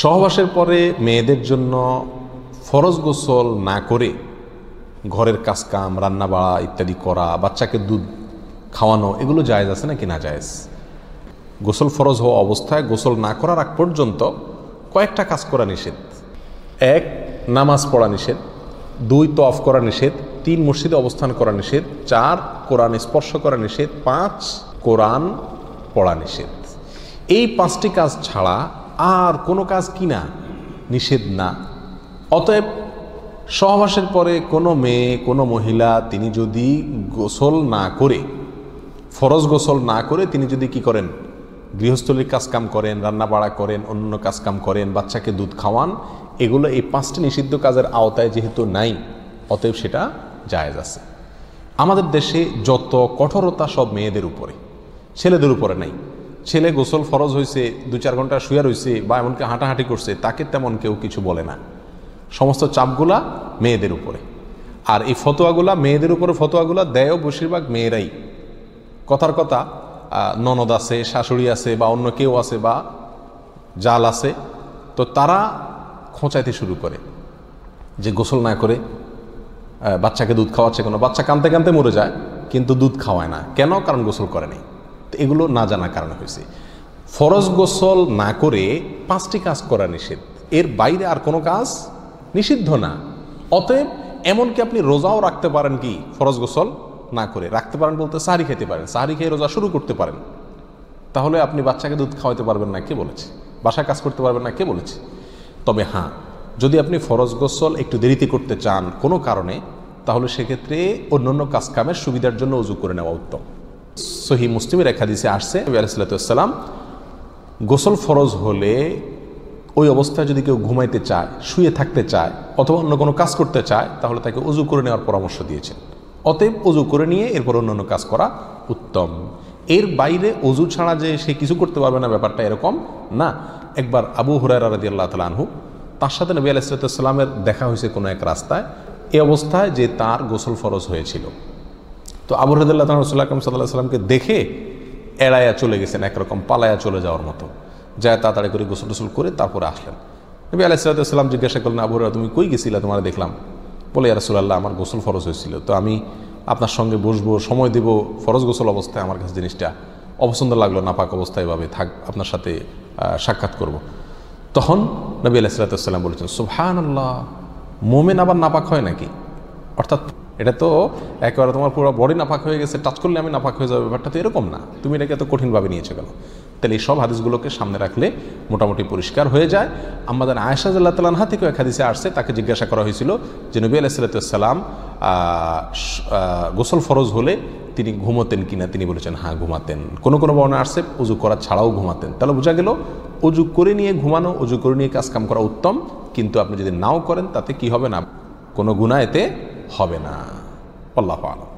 সহবাসের পরে মেয়েদের জন্য ফরজ গোসল না করে ঘরের কাজকাম রান্না বাড়া ইত্যাদি করা, বাচ্চাকে দুধ খাওয়ানো, এগুলো জায়েজ আছে নাকি না জায়েজ? গোসল ফরজ হওয়া অবস্থায় গোসল না করার আগ পর্যন্ত কয়েকটা কাজ করা নিষেধ। 1, নামাজ পড়া নিষেধ। 2, তওয়াফ করা নিষেধ। 3, মসজিদে অবস্থান করা নিষেধ। 4, কোরআন স্পর্শ করা নিষেধ। 5, কোরআন পড়া নিষেধ। এই 5টি কাজ ছাড়া আর কোনো কাজ কিনা নিষেধ না। অতএব সহবাসের পরে কোনো মেয়ে, কোনো মহিলা তিনি যদি গোসল না করে, ফরজ গোসল না করে তিনি যদি কি করেন, গৃহস্থলীর কাজকাম করেন, রান্না বাড়া করেন, অন্য কাজকাম করেন, বাচ্চাকে দুধ খাওয়ান, এগুলো এই 5টি নিষিদ্ধ কাজের আওতায় যেহেতু নাই, অতএব সেটা জায়েজ আছে। আমাদের দেশে যত কঠোরতা সব মেয়েদের উপরে, ছেলেদের উপরে নাই। ছেলে গোসল ফরজ হয়েছে, 2-4 ঘন্টা শুয়ে রয়েছে বা এমনকি হাঁটাহাঁটি করছে, তাকে তেমন কেউ কিছু বলে না। সমস্ত চাপগুলা মেয়েদের উপরে। আর এই ফতোয়াগুলা মেয়েদের উপরে, ফতোয়াগুলা দেয়ও বেশিরভাগ মেয়েরাই। কথার কথা, ননদ আছে, শাশুড়ি আছে বা অন্য কেউ আছে বা জাল আছে, তো তারা খোঁচাইতে শুরু করে যে গোসল না করে বাচ্চাকে দুধ খাওয়াচ্ছে। কোনো বাচ্চা কাঁদতে কাঁদতে মরে যায় কিন্তু দুধ খাওয়ায় না, কেন? কারণ গোসল করে নাই। তো এগুলো না জানার কারণে হয়েছে। ফরজ গোসল না করে 5টি কাজ করা নিষেধ, এর বাইরে আর কোনো কাজ নিষিদ্ধ না। অতএব এমনকি আপনি রোজাও রাখতে পারেন, কি ফরজ গোসল না করে রাখতে পারেন বলতে সাহরি খেতে পারেন, সাহরি খেয়ে রোজা শুরু করতে পারেন। তাহলে আপনি বাচ্চাকে দুধ খাওয়াতে পারবেন না, কে বলেছে? বাসায় কাজ করতে পারবেন না, কে বলেছে? তবে হ্যাঁ, যদি আপনি ফরজ গোসল একটু দেরিতে করতে চান কোনো কারণে, তাহলে সেক্ষেত্রে অন্যান্য কাজকামের সুবিধার জন্য ওযু করে নেওয়া উত্তম। সহিহ মুসলিমের এক হাদিসে আসছে, নবী আলাইহিস সালাতু ওয়াস সালাম গোসল ফরজ হলে ওই অবস্থায় যদি কেউ ঘুমাইতে চায়, শুয়ে থাকতে চায় অথবা অন্য কোনো কাজ করতে চায়, তাহলে তাকে ওযু করে নেওয়ার পরামর্শ দিয়েছেন। অতএব ওযু করে নিয়ে এরপর অন্যান্য কাজ করা উত্তম। এর বাইরে ওযু ছাড়া যে সে কিছু করতে পারবে না, ব্যাপারটা এরকম না। একবার আবু হুরায়রা রাদিয়াল্লাহু তাআলা আনহু, তার সাথে নবী আলাইহিস সালাতু ওয়াস সালামের দেখা হয়েছে কোনো এক রাস্তায়, এই অবস্থায় যে তার গোসল ফরজ হয়েছিল। তো আবু হুরায়রা রাদিয়াল্লাহু তাআলা রাসূলুল্লাহ সাল্লাল্লাহু আলাইহি ওয়াসাল্লামকে দেখে এড়াইয়া চলে গেছেন, একরকম পালায়া চলে যাওয়ার মতো, যায় তাড়াতাড়ি করে গোসল টোসল করে তারপরে আসলেন। নবী আলাইহিস সালাতু ওয়াস সালাম জিজ্ঞাসা করলেন, আবু হুরায়রা তুমি কই গেছিলা? তোমার দেখলাম। বলে, ইয়া রাসূলুল্লাহ, আমার গোসল ফরজ হয়েছিল, তো আমি আপনার সঙ্গে বসবো, সময় দেব, ফরজ গোসল অবস্থায় আমার কাছে জিনিসটা অপছন্দ লাগলো, নাপাক অবস্থায় এভাবে থাক, আপনার সাথে সাক্ষাৎ করব। তখন নবী আলাইহিস সালাতু ওয়াস সালাম বলেছেন, সুবহানাল্লাহ, মোমেন আবার নাপাক হয় নাকি? অর্থাৎ এটা তো একেবারে তোমার পুরো বডি নাপাক হয়ে গেছে, টাচ করলে আমি নাপাক হয়ে যাবে, ব্যাপারটা তো এরকম না, তুমি এটাকে এত কঠিনভাবে নিয়েছো কেন? তাহলে এই সব হাদিসগুলোকে সামনে রাখলে মোটামুটি পরিষ্কার হয়ে যায়। আমাদের আয়েশা রাদিয়াল্লাহু তাআলা আনহা থেকে এক হাদিসে আসছে, তাকে জিজ্ঞাসা করা হয়েছিল যে নবী আলাইহিস সালাতু ওয়াস সালাম গোসল ফরজ হলে তিনি ঘুমাতেন কিনা? তিনি বলেছেন হ্যাঁ, ঘুমাতেন। কোনো কোনো বর্ণনা আসছে ওযু করা ছাড়াও ঘুমাতেন। তাহলে বোঝা গেল ওযু করে নিয়ে ঘুমানো, ওযু করে নিয়ে কাজকাম করা উত্তম, কিন্তু আপনি যদি নাও করেন তাতে কি হবে না, কোনো গুনাহ এতে হবে না। আল্লাহু আ'লাম।